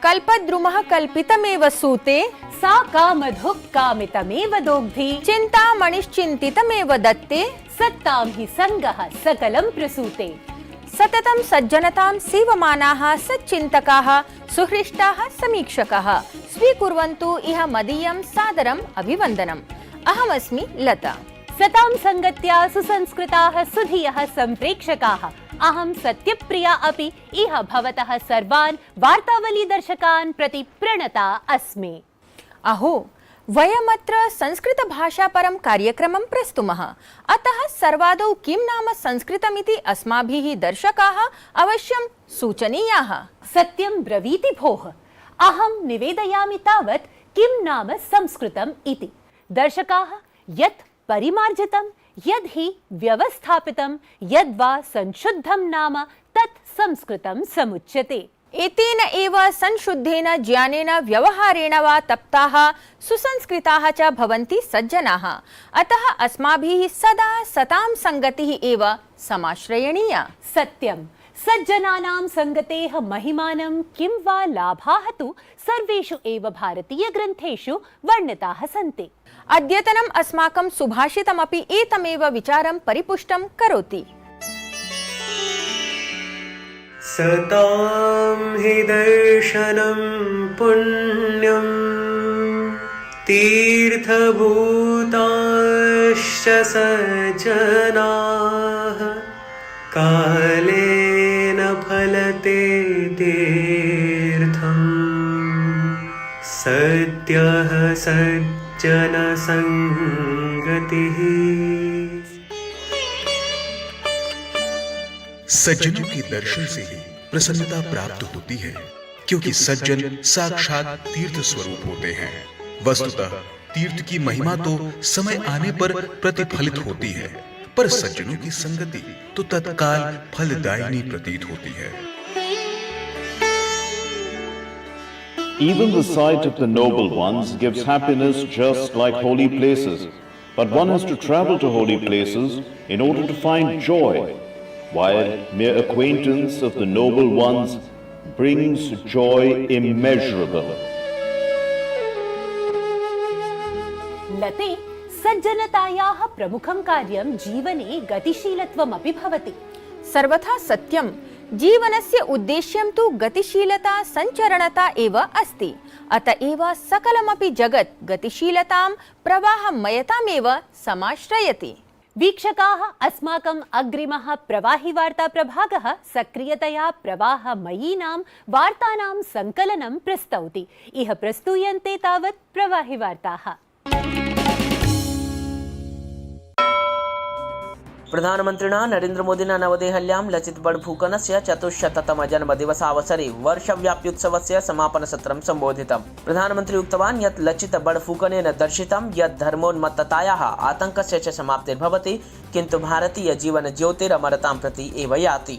कल्पद्रुमः कल्पितमेव सूते सा कामधुक् कामितमेव दोग्धि चिन्तामणिश्चिन्तितमेव दत्ते सत्तां हि संगः सकलं प्रसूते सततं सज्जनतां सेवमानाः सच्चिन्तकाः सुहृष्टाः समीक्षकाः स्वीकुर्वन्तु इह मदीयं सादरम् अभिवन्दनम्। अहमस्मि लता। सतां संगत्या सुसंस्कृताः सुधियः संप्रेक्षकाः अहं सत्यप्रिया अपि इह भवतः सर्वान् वार्तावली दर्शकान् प्रति प्रणता अस्मि। अहो वयमत्र संस्कृत भाषा परं कार्यक्रमं प्रस्तुमः, अतः सर्वादौ किं नाम संस्कृतमिति अस्माभिः दर्शकाः अवश्यं सूचनीयाः। सत्यं ब्रवीति भोः, अहं निवेदयामि तावत् किं नाम संस्कृतम् इति। दर्शकाः यत् परिमार्जितं यद् हि व्यवस्थापितं यद्वा संशुद्धं नाम तत् संस्कृतं समुच्यते। एतेन एव संशुद्धेन ज्ञानेन व्यवहारेण वा तप्ताः सुसंस्कृताः च भवन्ति सज्जनाः। अतः अस्माभिः सदा सतां संगतिः एव समाश्रयणीया। सत्यं सज्जनानां संगतेः महिमानं किं वा लाभाः तु सर्वेषु एव भारतीय ग्रन्थेषु वर्णिताः सन्ति। अद्यतनम् अस्माकं सुभाषितमपि एतमेव विचारं परिपुष्टं करोति। सतां हि दर्शनं पुण्यं तीर्थभूताश्च सज्जनाः कालेन फलते तीर्थम् सत्यः सज्जन संगतिः। सज्जनों के दर्शन से ही प्रसन्नता प्राप्त होती है, क्योंकि सज्जन साक्षात तीर्थ स्वरूप होते हैं। वस्तुतः तीर्थ की महिमा तो समय आने पर प्रतिफलित होती है, पर सज्जनों की संगति तो तत्काल फलदायिनी प्रतीत होती है। Even the sight of the noble ones gives happiness just like holy places, but one has to travel to holy places in order to find joy, while mere acquaintance of the noble ones brings joy immeasurable. लते सज्जनतायाः प्रमुखं कार्यं जीवने गतिशीलत्वमपि भवति। सर्वथा सत्यं। जीवनस्य उद्देश्यं तु गतिशीलता संचरणता एव अस्ति। अतएव सकलमपि जगत् गतिशीलतां प्रवाहमयतामेव समाश्रयति। वीक्षकाः अस्माकं अग्रिमः प्रवाहि वार्ता प्रभागः सक्रियतया प्रवाहमयीनां वार्तानां संकलनं प्रस्तौति। इह प्रस्तूयन्ते तावत् प्रवाहि वार्ताः। प्रधानमन्त्रिणा नरेन्द्रमोदिना नवदेहल्यां लचित बडफुकनस्य 400तम जन्मदिवसावसरे वर्षव्याप्युत्सवस्य समापनसत्रं सम्बोधितम्। प्रधानमन्त्री उक्तवान् यत् लचित बडफुकनेन दर्शितं यत् धर्मोन्मत्ततायाः आतङ्कस्य च समाप्तिर्भवति, किन्तु भारतीय जीवनज्योतिरमरतां प्रति एव याति।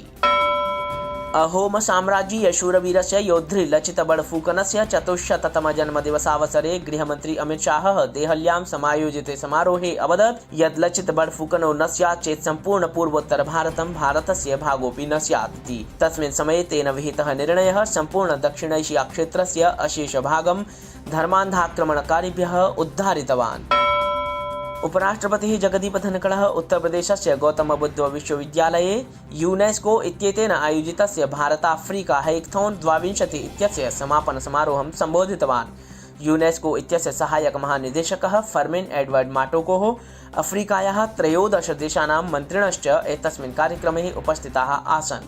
अहोम साम्राज्यीय शूरवीरस्य योद्धृ लचित बडफुकनस्य 400तम जन्मदिवसावसरे गृहमन्त्री अमित शाहः देहल्यां समायोजिते समारोहे अवदत् यत् लचित बडफुकनो न स्यात् चेत् सम्पूर्ण पूर्वोत्तर भारतं भारतस्य भागोऽपि न स्यात् इति। तस्मिन् समये तेन विहितः निर्णयः सम्पूर्ण दक्षिण एशिया क्षेत्रस्य अशेषभागं धर्मान्धाक्रमणकारिभ्यः उद्धारितवान्। उपराष्ट्रपतिः जगदीप धनखडः उत्तर प्रदेशस्य गौतम बुद्ध विश्वविद्यालये यूनेस्को इत्येतेन आयोजितस्य भारत अफ्रीका हैकथॉन 2020 इत्यस्य समापन समारोहं सम्बोधितवान्। यूनेस्को इत्यस्य सहायक महानिदेशकः फर्मिन एडवर्ड माटोकोः अफ्रीकायाः 13 देशानां मन्त्रिणश्च एतस्मिन् कार्यक्रमे उपस्थिताः आसन्।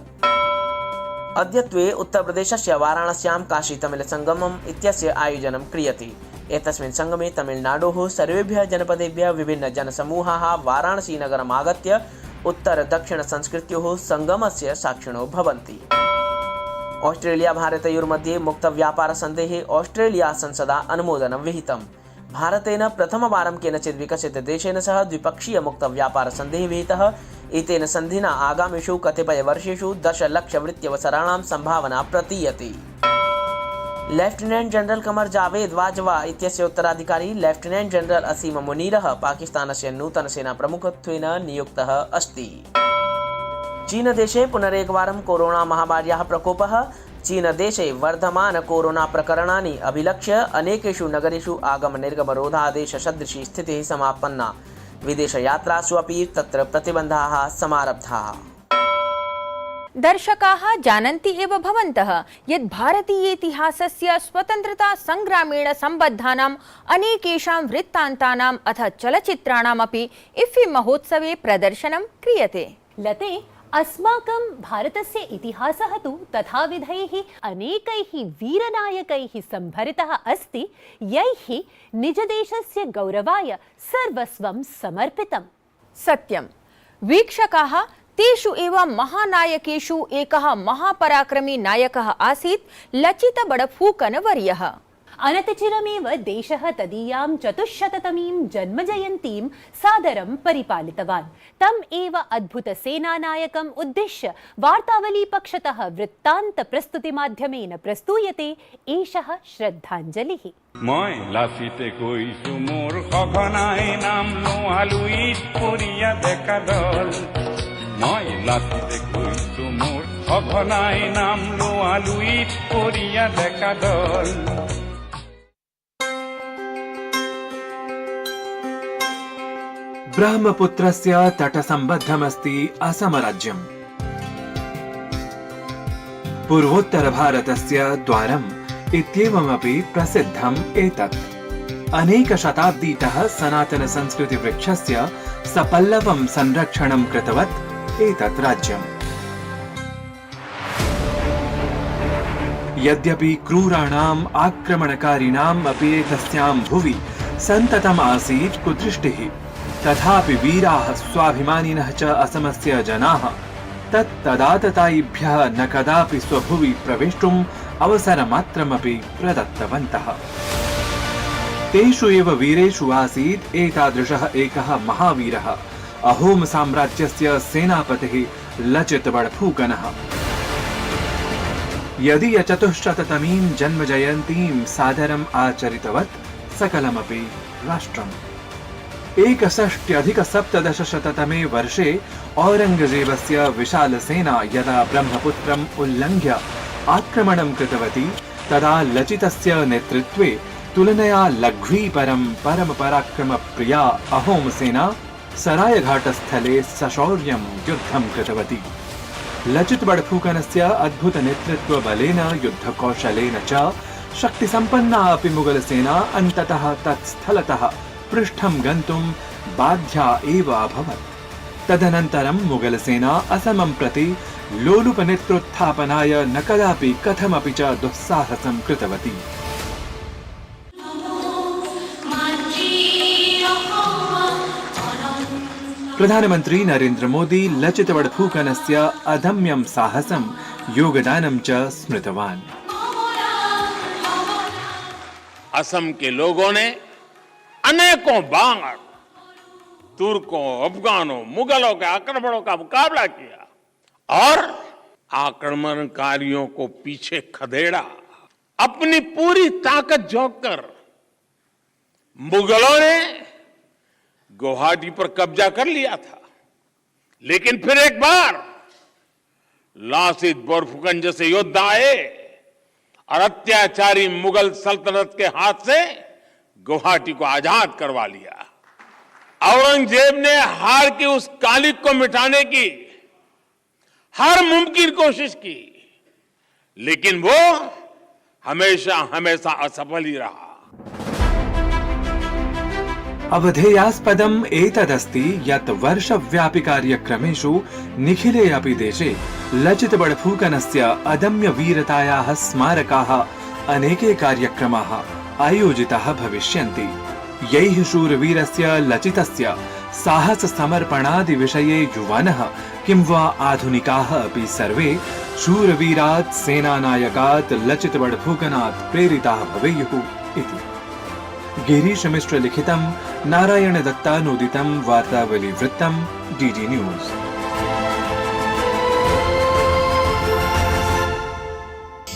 अद्यत्वे उत्तर प्रदेशस्य वाराणस्यां काशी तमिल संगमम् इत्यस्य आयोजनं क्रियते। एतस्मिन् संगमे तमिलनाडोः सर्वेभ्यः जनपदेभ्यः विभिन्न जनसमूहाः वाराणसी नगरम् आगत्य उत्तर-दक्षिण-संस्कृत्योः सङ्गमस्य साक्षिणो भवन्ति। ऑस्ट्रेलिया-भारतयोर्मध्ये मुक्तव्यापारसन्धेः ऑस्ट्रेलिया-संसदा अनुमोदनं विहितम्। भारतेन प्रथमवारं केनचित् विकसितदेशेन सह द्विपक्षीय मुक्तव्यापारसन्धिः विहितः। एतेन सन्धिना आगामिषु कतिपयवर्षेषु 10 लक्षवृत्त्यवसराणां सम्भावना प्रतीयते। लेफ्टिनेंट जनरल कमर जावेद बाजवा इत्यस्य उत्तराधिकारी लेफ्टिनेंट जनरल असीम मुनीरः पाकिस्तानस्य नूतनसेनाप्रमुखत्वेन नियुक्तः अस्ति। चीनदेशे पुनरेकवारं कोरोना महामार्याः प्रकोपः। चीनदेशे वर्धमान कोरोना प्रकरणानि अभिलक्ष्य अनेकेषु नगरेषु आगमनिर्गमरोधादेशसदृशी स्थितिः समापन्ना। विदेशयात्रासु अपि तत्र प्रतिबन्धाः समारब्धाः। दर्शकाः जानन्ति एव भवन्तः यत् भारतीयेतिहासस्य स्वतन्त्रता संग्रामेण सम्बद्धानाम् अनेकेषां वृत्तान्तानाम् अथ चलच्चित्राणामपि इफ्फी महोत्सवे प्रदर्शनं क्रियते। लते अस्माकं भारतस्य इतिहासः तु तथाविधैः अनेकैः वीरनायकैः सम्भरितः अस्ति यैः निजदेशस्य गौरवाय सर्वस्वं समर्पितम्। सत्यं वीक्षकाः तेषु एव महानायकेषु एकः महापराक्रमी नायकः आसीत् लचित बडफूकनवर्यः। अनतिचिरमेव देशः तदीयां 400तमीं जन्मजयन्तीं सादरं परिपालितवान्। तम् एव अद्भुतसेनानायकम् उद्दिश्य वार्तावलीपक्षतः वृत्तान्तप्रस्तुतिमाध्यमेन प्रस्तूयते एषः श्रद्धाञ्जलिः। মই লাচিতে কৈছো মোৰ সঘনাই নাম নোহালুইত পৰিয়া দেখা দল। মই লাচিতে কৈছো মোৰ সঘনাই নাম নোহালুইত পৰিয়া দেখা দল। ब्रह्मपुत्रस्य तटसम्बद्धमस्ति असमराज्यम्। पूर्वोत्तरभारतस्य द्वारम् इत्येवमपि प्रसिद्धम् एतत्। अनेकशताब्दीतः सनातनसंस्कृतिवृक्षस्य सपल्लवं संरक्षणं कृतवत् एतत् राज्यम्। यद्यपि क्रूराणाम् आक्रमणकारिणाम् अपि एतस्यां भुवि सन्ततम् आसीत् कुदृष्टिः, तथापि वीराः स्वाभिमानिनः च असमस्य जनाः तत्तदाततायिभ्यः न कदापि स्वभुवि प्रवेष्टुम् अवसरमात्रमपि प्रदत्तवन्तः। तेषु एव वीरेषु आसीत् एतादृशः एकः महावीरः, अहोम साम्राज्यस्य सेनापतिः लचित बडफूकनः। यदि 400तमीं जन्मजयन्तीं सादरम् आचरितवत् सकलमपि राष्ट्रम्। 61+17तमे वर्षे औरङ्गजेबस्य विशालसेना यदा ब्रह्मपुत्रम् उल्लङ्घ्य आक्रमणं कृतवती, तदा लचितस्य नेतृत्वे तुलनया लघ्वीपरं परमपराक्रमप्रिया अहोमसेना सरायघाटस्थले सशौर्यं युद्धं कृतवती। लचित बडफूकनस्य अद्भुतनेतृत्वबलेन युद्धकौशलेन च शक्तिसम्पन्ना अपि मुगलसेना अन्ततः तत्स्थलतः पृष्ठं गन्तुं बाध्या एव अभवत्। तदनन्तरं मुगलसेना असमं प्रति लोलुपनेत्रोत्थापनाय न कदापि कथमपि च दुस्साहसं कृतवती। प्रधानमन्त्री नरेन्द्र मोदी लचित बडफूकनस्य अदम्यं साहसं योगदानं च स्मृतवान्। असम के लोगों ने अनेकों बार तुर्कों, अफगानों, मुगलों के आक्रमणों का मुकाबला किया और आक्रमणकारियों को पीछे खदेड़ा। अपनी पूरी ताकत झोंक कर मुगलों ने गुवाहाटी पर कब्जा कर लिया था, लेकिन फिर एक बार लासित बोरफुकन जैसे योद्धा आए और अत्याचारी मुगल सल्तनत के हाथ से गुवाहाटी को आजाद करवा लिया। औरंगजेब ने हार की उस कालिक को मिटाने की हर मुमकिन कोशिश की, लेकिन वो हमेशा हमेशा असफल ही रहा। अवधेयास्पदम् एतदस्ति यत् वर्षव्यापि कार्यक्रमेषु निखिले अपि देशे लचित बडफूकनस्य अदम्य वीरतायाः स्मारकाः अनेके कार्यक्रमाः आयोजिताः भविष्यन्ति। यैः शूरवीरस्य लचितस्य साहससमर्पणादिविषये युवानः किं वा आधुनिकाः अपि सर्वे शूरवीरात् सेनानायकात् लचितबडफूकनात् प्रेरिताः भवेयुः इति। गिरीशमिश्रलिखितं नारायणदत्तानोदितं वार्तावलीवृत्तं DD न्यूज़।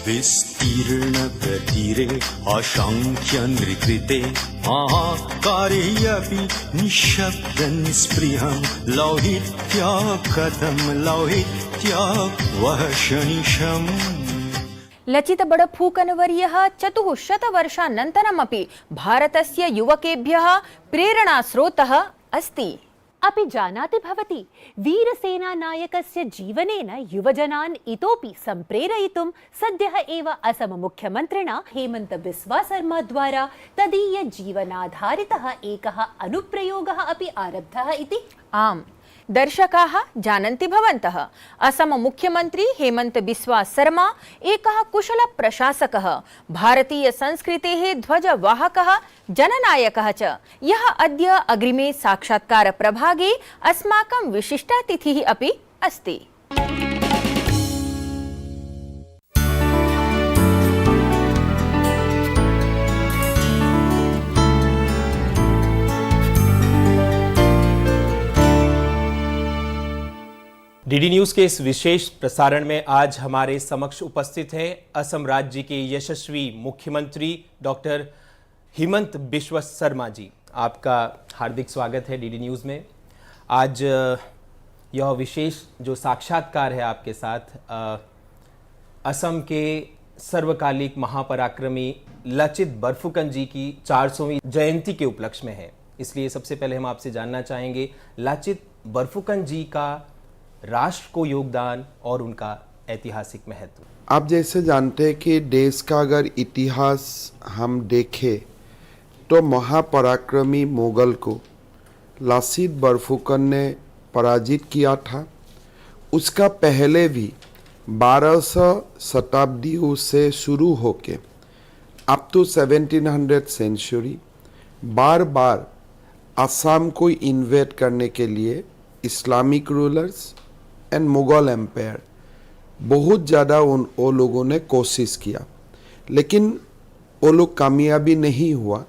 विस्तीर्णप्रतिरे अशङ्ख्यनृकृते महाकारे अपि निःशब्दं स्पृहं लौहित्या कथं लौहित्या वह शनिशम्। लचित बड़फूकनवर्यः 400 वर्षानन्तरमपि भारतस्य युवकेभ्यः प्रेरणास्रोतः अस्ति। अपि जानाति भवति, वीरसेनानायकस्य जीवनेन युवजनान् इतोपि सम्प्रेरयितुं सद्यः एव असम मुख्यमन्त्रिणा हेमन्त बिस्वा शर्मा द्वारा तदीय जीवनाधारितः एकः अनुप्रयोगः अपि आरब्धः इति। आम्, दर्शकाः जानन्ति भवन्तः, असम मुख्यमन्त्री हेमन्त बिस्वा शर्मा एकः कुशल प्रशासकः, भारतीय संस्कृतेः ध्वजवाहकः, जननायकः च, यः अद्य अग्रिमे साक्षात्कार प्रभागे अस्माकं विशिष्टातिथिः अपि अस्ति। डीडी न्यूज़ के इस विशेष प्रसारण में आज हमारे समक्ष उपस्थित हैं असम राज्य के यशस्वी मुख्यमंत्री डॉक्टर हेमंत बिस्वा शर्मा जी। आपका हार्दिक स्वागत है डीडी न्यूज़ में। आज यह विशेष जो साक्षात्कार है आपके साथ असम के सर्वकालिक महापराक्रमी लचित बड़फुकन जी की 400वीं जयंती के उपलक्ष्य में है। इसलिए सबसे पहले हम आपसे जानना चाहेंगे लचित बड़फुकन जी का राष्ट्र को योगदान और उनका ऐतिहासिक महत्व। आप जैसे जानते हैं कि देश का अगर इतिहास हम देखें तो महापराक्रमी मुगल को लचित बड़फुकन ने पराजित किया था। उसका पहले भी 1200 शताब्दियों से शुरू होके अप टू 1700 सेंचुरी बार बार असम को इन्वेड करने के लिए Islamic rulers and Mughal empire बहुत ज़्यादा वो लोगों ने कोशिश किया, लेकिन वो लोग कामयाबी नहीं हुआ।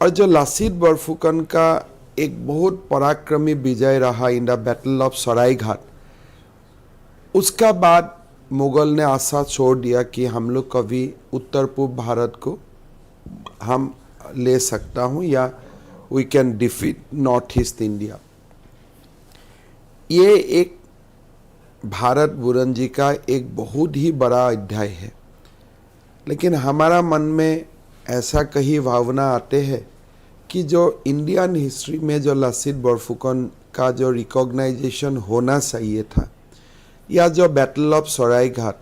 और जो लचित बड़फुकन का एक बहुत पराक्रमी विजय रहा in the battle of Saraighat, उसका बाद मुगल ने आशा छोड़ दिया कि हम लोग कभी उत्तर पूर्व भारत को हम ले सकता हूँ या we can defeat North East India. ये एक भारत बुरंजी का एक बहुत ही बड़ा अध्याय है, लेकिन हमारा मन में ऐसा कई भावना आते हैं कि जो इंडियन हिस्ट्री में जो लचित बड़फुकन का जो रिकॉग्नाइजेशन होना चाहिए था, या जो बैटल ऑफ सरायघाट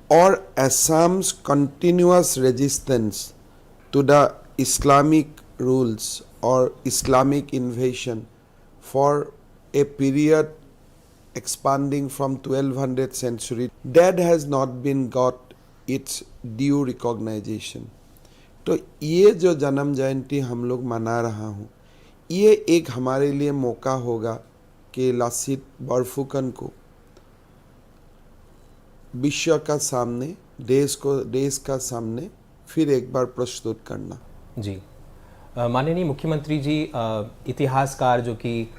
और Assam's continuous resistance to the Islamic rules और Islamic invasion for a period expanding from 1200 century, that has not been got its due recognition. तो ये जो जन्म जयंती हम लोग मना रहा हूँ, ये एक हमारे लिए मौका होगा कि लचित बड़फुकन को विश्व का सामने, देश का सामने फिर एक बार प्रस्तुत करना। जी माननीय मुख्यमंत्री जी, इतिहासकार जो कि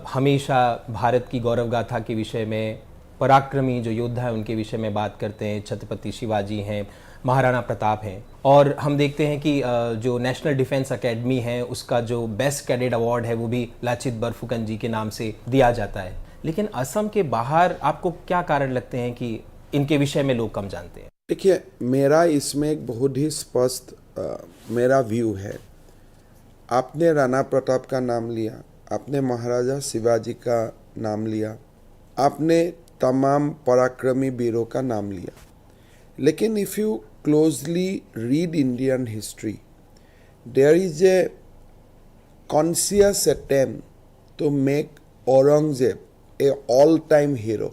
हमेशा भारत की गौरव गाथा के विषय में, पराक्रमी जो योद्धा है उनके विषय में बात करते हैं, छत्रपति शिवाजी हैं, महाराणा प्रताप हैं, और हम देखते हैं कि जो नेशनल डिफेंस एकेडमी है उसका जो बेस्ट कैडेट अवार्ड है वो भी लचित बड़फुकन जी के नाम से दिया जाता है। लेकिन असम के बाहर आपको क्या कारण लगते हैं कि इनके विषय में लोग कम जानते हैं? देखिए, मेरा इसमें एक बहुत ही स्पष्ट मेरा व्यू है। आपने राणा प्रताप का नाम लिया, आपने महाराजा शिवाजी का नाम लिया, आपने तमाम पराक्रमी वीरों का नाम लिया, लेकिन if you closely read Indian history, there is a conscious attempt to make Aurangzeb a all time hero,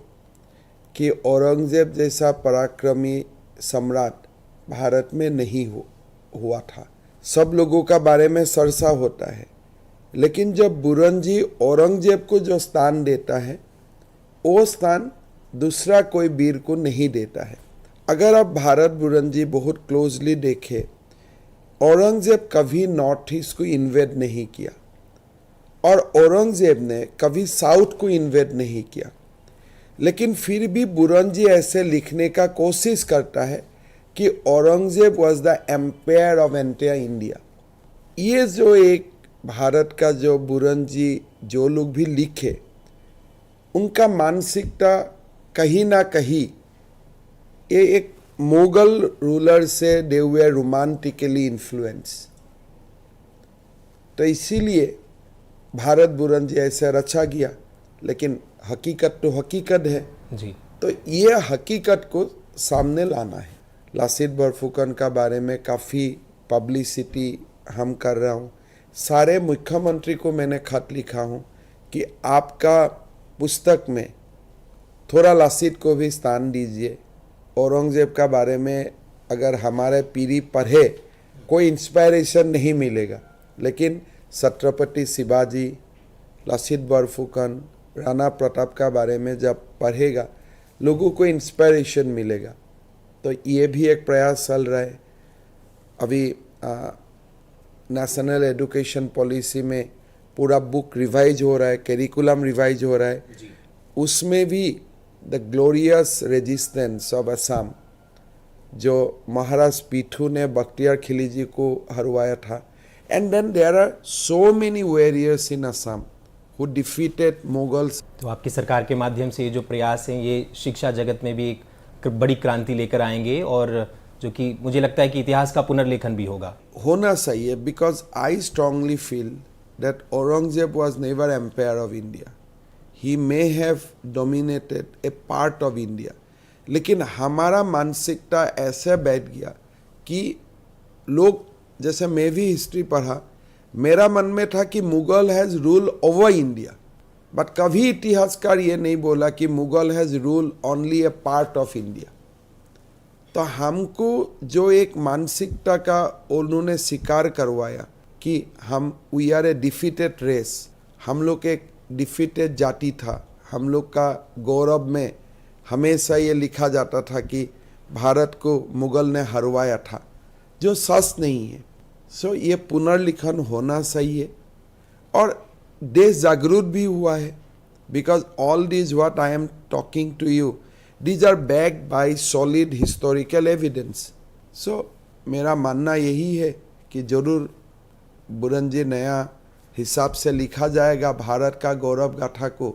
कि औरंगजेब जैसा पराक्रमी सम्राट भारत में नहीं हुआ था। सब लोगों का बारे में चर्चा होता है लेकिन जब बुरंजी औरंगजेब को जो स्थान देता है वो स्थान दूसरा कोई वीर को नहीं देता है। अगर आप भारत बुरंजी बहुत क्लोजली देखें, औरंगजेब कभी नॉर्थ ईस्ट को इन्वेड नहीं किया और औरंगजेब ने कभी साउथ को इन्वेड नहीं किया, लेकिन फिर भी बुरंजी ऐसे लिखने का कोशिश करता है कि Aurangzeb was the empire of entire India. ये जो एक भारत का जो बुरंजी जो लोग भी लिखे, उनका मानसिकता कहीं ना कहीं ये एक मुगल रूलर से दे वे रोमांटिकली इन्फ्लुएंस। तो इसीलिए भारत बुरंजी ऐसे रचा गया, लेकिन हकीकत तो हकीकत है जी। तो ये हकीकत को सामने लाना है। लासित बरफुकन का बारे में काफ़ी पब्लिसिटी हम कर रहा हूँ। सारे मुख्यमंत्री को मैंने खत लिखा हूँ कि आपका पुस्तक में थोड़ा लासित को भी स्थान दीजिए। औरंगजेब का बारे में अगर हमारे पीढ़ी पढ़े कोई इंस्पायरेशन नहीं मिलेगा, लेकिन छत्रपति शिवाजी, लासित बरफुकन, राणा प्रताप का बारे में जब पढ़ेगा लोगों को इंस्पायरेशन मिलेगा। तो ये भी एक प्रयास चल रहा है। अभी नेशनल एजुकेशन पॉलिसी में पूरा बुक रिवाइज हो रहा है, करिकुलम रिवाइज हो रहा है। उसमें भी the glorious resistance of Assam, जो महाराज पीठू ने बख्तियार खिलजी को हरवाया था, and then there are so many warriors in Assam who defeated Mughals. तो आपकी सरकार के माध्यम से ये जो प्रयास हैं ये शिक्षा जगत में भी एक बड़ी क्रांति लेकर आएंगे, और जो कि मुझे लगता है कि इतिहास का पुनर्लेखन भी होना चाहिए। Because I strongly feel that Aurangzeb was never empire of India. He may have dominated a part of India, लेकिन हमारा मानसिकता ऐसे बैठ गया कि लोग, जैसे मैं भी हिस्ट्री पढ़ा, मेरा मन में था कि Mughal has rule over India, but कभी इतिहासकार ये नहीं बोला कि Mughal has rule only A part of India. तो हमको जो एक मानसिकता का उन्होंने स्वीकार करवाया कि हम we are a defeated race, हम लोग एक डिफीटेड जाति था। हम लोग का गौरव में हमेशा ये लिखा जाता था कि भारत को मुगल ने हरवाया था, जो सच नहीं है। सो ये पुनर्लिखन होना चाहिए और देश जागरूक भी हुआ है। Because all this what I am talking to you, these are backed by solid historical evidence. So मेरा मानना यही है कि जरूर बुरंजी नया हिसाब से लिखा जाएगा भारत का गौरव गाथा को।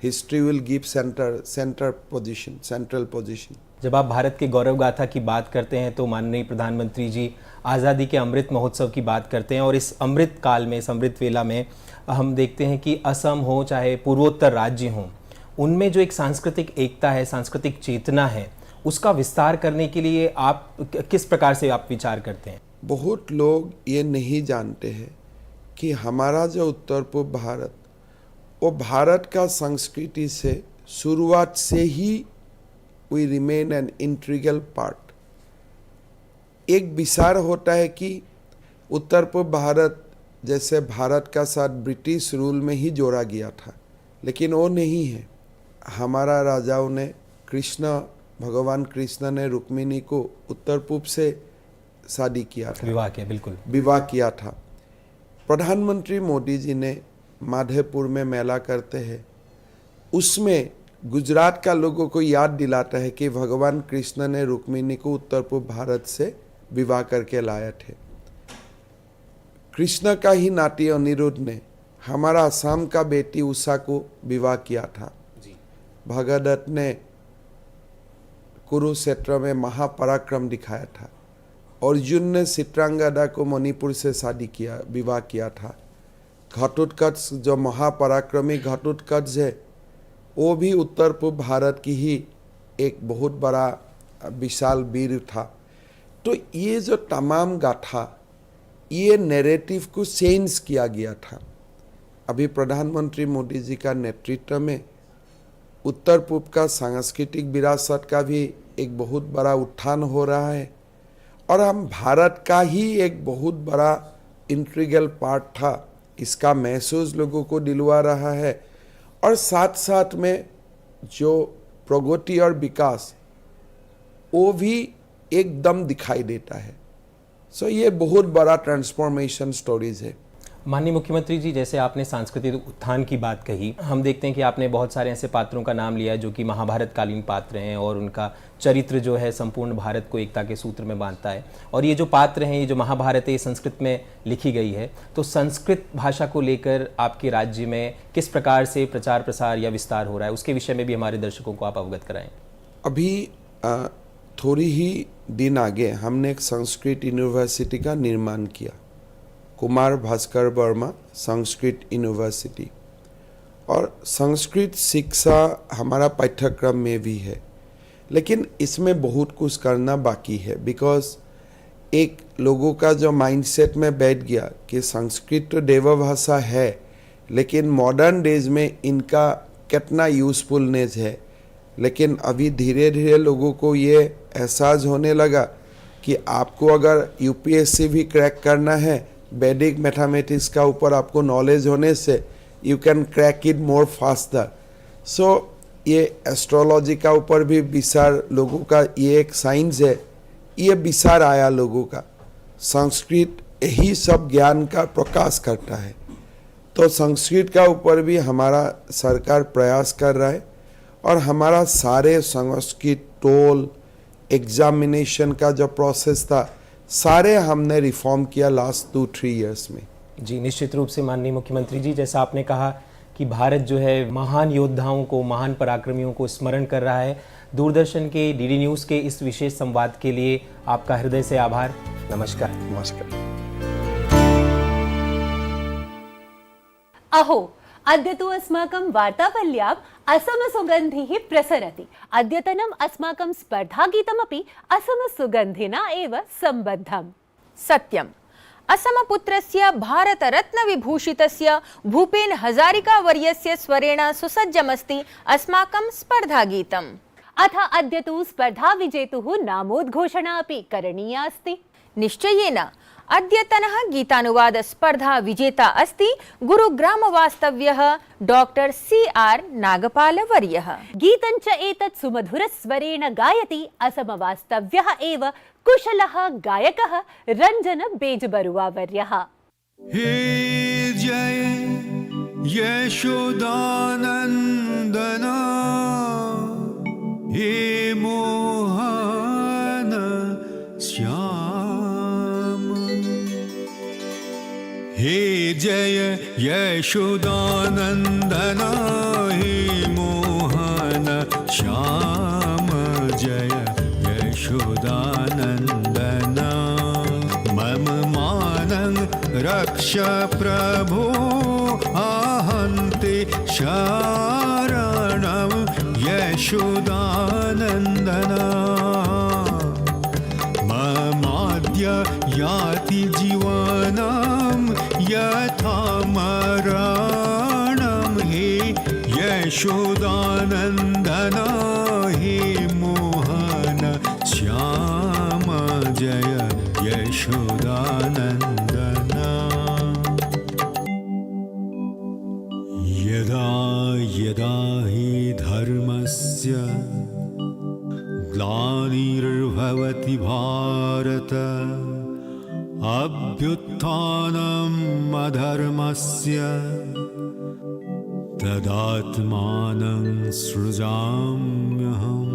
History will give central position. जब आप भारत के गौरव गाथा की बात करते हैं तो माननीय प्रधानमंत्री जी आज़ादी के अमृत महोत्सव की बात करते हैं, और इस अमृत काल में, इस अमृत वेला में हम देखते हैं कि असम हो चाहे पूर्वोत्तर राज्य हों, उनमें जो एक सांस्कृतिक एकता है, सांस्कृतिक चेतना है, उसका विस्तार करने के लिए आप किस प्रकार से आप विचार करते हैं? बहुत लोग ये नहीं जानते हैं कि हमारा जो उत्तर पूर्व भारत, वो भारत का संस्कृति से शुरुआत से ही we remain an integral part. एक विचार होता है कि उत्तर पूर्व भारत जैसे भारत का साथ ब्रिटिश रूल में ही जोड़ा गया था, लेकिन वो नहीं है। हमारा राजाओं ने, भगवान कृष्ण ने रुक्मिणी को उत्तर पूर्व से शादी किया था, विवाह किया, बिल्कुल विवाह किया था। प्रधानमंत्री मोदी जी ने माधेपुर में मेला करते हैं, उसमें गुजरात का लोगों को याद दिलाता है कि भगवान कृष्ण ने रुक्मिणी को उत्तर पूर्व भारत से विवाह करके लाए थे। कृष्ण का ही नाती अनिरुद्ध ने हमारा असम का बेटी उषा को विवाह किया था। भगदत्त ने कुरुक्षेत्र में महापराक्रम दिखाया था। अर्जुन ने चित्रांगदा को मणिपुर से शादी किया, विवाह किया था। घटोत्कच जो महापराक्रमी घटोत्कच है, वो भी उत्तर पूर्व भारत की ही एक बहुत बड़ा विशाल वीर था। तो ये जो तमाम गाथा, ये नैरेटिव को चेंज किया गया था। अभी प्रधानमंत्री मोदी जी का नेतृत्व में उत्तर पूर्व का सांस्कृतिक विरासत का भी एक बहुत बड़ा उत्थान हो रहा है, और हम भारत का ही एक बहुत बड़ा इंटीग्रल पार्ट था इसका महसूस लोगों को दिलवा रहा है, और साथ साथ में जो प्रगति और विकास वो भी एकदम दिखाई देता है। सो ये बहुत बड़ा ट्रांसफॉर्मेशन स्टोरीज है। माननीय मुख्यमंत्री जी, जैसे आपने सांस्कृतिक उत्थान की बात कही, हम देखते हैं कि आपने बहुत सारे ऐसे पात्रों का नाम लिया है जो कि महाभारत कालीन पात्र हैं और उनका चरित्र जो है संपूर्ण भारत को एकता के सूत्र में बांधता है। और ये जो पात्र हैं, ये जो महाभारत है, ये संस्कृत में लिखी गई है। तो संस्कृत भाषा को लेकर आपके राज्य में किस प्रकार से प्रचार प्रसार या विस्तार हो रहा है, उसके विषय में भी हमारे दर्शकों को आप अवगत कराएं। अभी थोड़ी ही दिन आगे हमने एक संस्कृत यूनिवर्सिटी का निर्माण किया, कुमार भास्कर वर्मा संस्कृत यूनिवर्सिटी, और संस्कृत शिक्षा हमारा पाठ्यक्रम में भी है, लेकिन इसमें बहुत कुछ करना बाकी है। बिकॉज एक लोगों का जो माइंडसेट में बैठ गया कि संस्कृत तो देवभाषा है, लेकिन मॉडर्न डेज में इनका कितना यूजफुलनेस है। लेकिन अभी धीरे धीरे लोगों को ये एहसास होने लगा कि आपको अगर यूपीएससी भी क्रैक करना है, वैदिक मैथमेटिक्स का ऊपर आपको नॉलेज होने से you can crack it more faster. So ये एस्ट्रोलॉजी का ऊपर भी विचार लोगों का, ये एक साइंस है, ये विचार आया लोगों का। संस्कृत यही सब ज्ञान का प्रकाश करता है, तो संस्कृत का ऊपर भी हमारा सरकार प्रयास कर रहा है, और हमारा सारे संस्कृत टोल एग्जामिनेशन का जो प्रोसेस था, सारे हमने रिफॉर्म किया लास्ट 2-3 इयर्स में। जी, निश्चित रूप से माननीय मुख्यमंत्री जी, जैसा आपने कहा कि भारत जो है महान योद्धाओं को, महान पराक्रमियों को स्मरण कर रहा है। दूरदर्शन के डीडी न्यूज़ के इस विशेष संवाद के लिए आपका हृदय से आभार। नमस्कार। नमस्कार। अहो, अद्य तु अस्माकं वार्तावल्याम् असमसुगन्धिः प्रसरति। अद्यतनम् अस्माकं स्पर्धागीतमपि असमसुगन्धिना एव सम्बद्धम्। सत्यम्। असमपुत्रस्य भारतरत्नविभूषितस्य भूपेन हजारिकावर्यस्य स्वरेण सुसज्जमस्ति अस्माकं स्पर्धागीतम्। अथ अद्य तु स्पर्धाविजेतुः नामोद्घोषणा अपि करणीया अस्ति। निश्चयेन। अद्यतनः गीतानुवाद स्पर्धा विजेता अस्ति गुरुग्रामवास्तव्यः डॉक्टर CR नागपालवर्यः। गीतं च एतत् सुमधुरस्वरेण गायति असमवास्तव्यः एव कुशलः गायकः रञ्जन बेजबरुवावर्यः। हे जय यशोदानन्दना, हे मोहन श्याम। हे जय यशोदानन्दना, हे मोहन श्याम। जय यशोदानन्दना, मम मानं रक्ष प्रभो, आहन्ते शरणं यशोदानन्दना। ममाद्य याति जीवनं यथा मरणं, हे यशोदानन्दना, हे मोहन श्याम। जय यशोदानन्दना। यदा यदा हि धर्मस्य ग्लानिर्भवति भारत, अभ्युत्थानम् अधर्मस्य, तदात्मानं सृजाम्यहम्।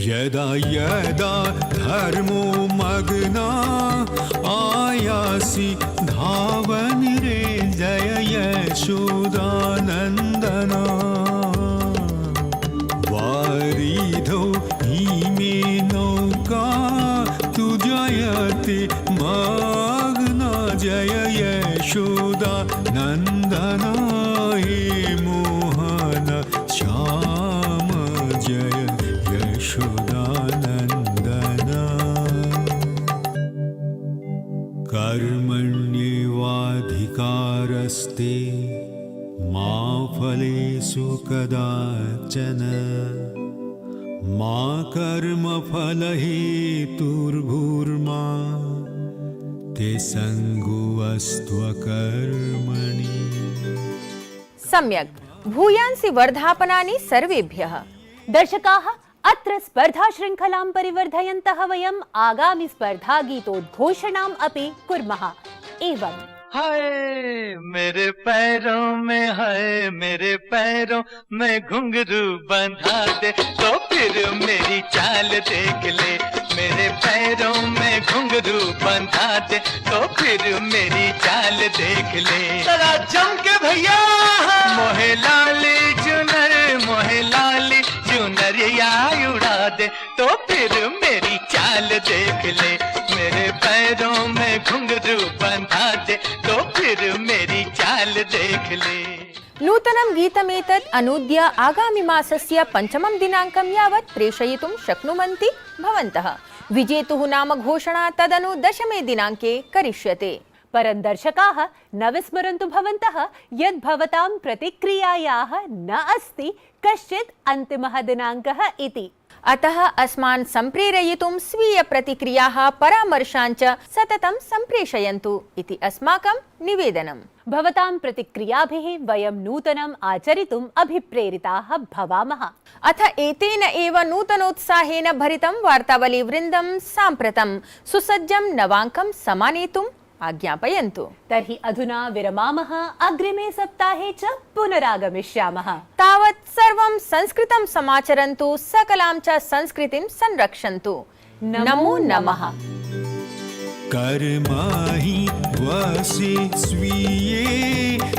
यदा यदा धर्मो मग्ना आयासि धावनि रे, जय यशोदानन्दना। वारिधौ हिमे नौका तु जयति मग्ना, जय यशोदानन्दना, हे मोहन श्याम। जय यशोदानन्दना। कर्मण्येवाधिकारस्ते मा फलेषु कदाचन, मा कर्मफलहेतुर्भुर्मा ते सङ्गोऽस्त्वकर्मणि। सम्यक् भूयांसि वर्धापनानि सर्वेभ्यः। दर्शकाः, अत्र स्पर्धा श्रृङ्खलां परिवर्धयन्तः वयम् आगामि स्पर्धागीतोद्घोषणाम् अपि कुर्मः। एवं हाय मेरे पैरों में, हाय मेरे पैरों में घुंघरू बंधा दे तो फिर मेरी चाल देख ले। मेरे पैरों में घुंघरू बंधा दे तो फिर मेरी चाल देख ले। जरा जम के भैया मोहे लाली चुनर, मोहे लाली चुनरिया उड़ा दे तो फिर मेरी चाल देख ले। मेरे पैरों में घुंघरू बंधा दे तो फिर मेरी चाल देख ले। नूतनं गीतमेतत् अनूद्य आगामि मासस्य 5 दिनाङ्कं यावत् प्रेषयितुं शक्नुवन्ति भवन्तः। विजेतुः नाम घोषणा तदनु 10 दिनाङ्के करिष्यते। परं दर्शकाः, न विस्मरन्तु भवन्तः यत् भवतां प्रतिक्रियायाः न अस्ति कश्चित् अन्तिमः दिनाङ्कः इति। अतः अस्मान् सम्प्रेरयितुं स्वीय प्रतिक्रियाः परामर्शाञ्च सततं सम्प्रेषयन्तु इति अस्माकं निवेदनम्। भवतां प्रतिक्रियाभिः वयं नूतनम् आचरितुम् अभिप्रेरिताः भवामः। अथ एतेन एव नूतनोत्साहेन भरितं वार्तावलीवृन्दं साम्प्रतं सुसज्जं नवाङ्कं समानेतुम् आज्ञापयन्तु। तर्हि अधुना विरमामः, अग्रिमे सप्ताहे च पुनरागमिष्यामः। तावत् सर्वं संस्कृतं समाचरन्तु, सकलां च संस्कृतिं संरक्षन्तु। नमो नमः। कर्माहि वसि स्वीये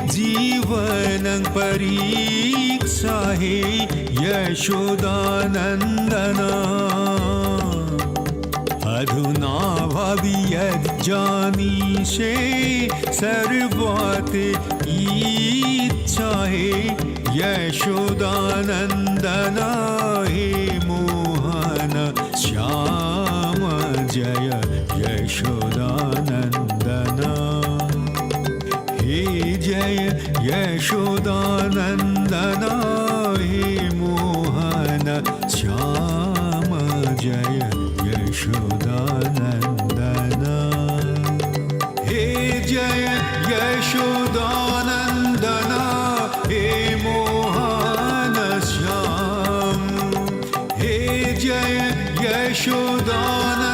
जीवनं परीक्षाहे यशोदानन्दना। अधुना भवियज्जानीषे सर्वात् इच्छाहे यशोदानन्दना। हे मोहन श्याम जय यशोदानन्दना। हे जय यशोदानन्दना। हे मोहन श्याम जय यशोदानन्दना। हे जय यशोदानन्दना। हे मोहन श्याम। हे जय यशोदानन्दना।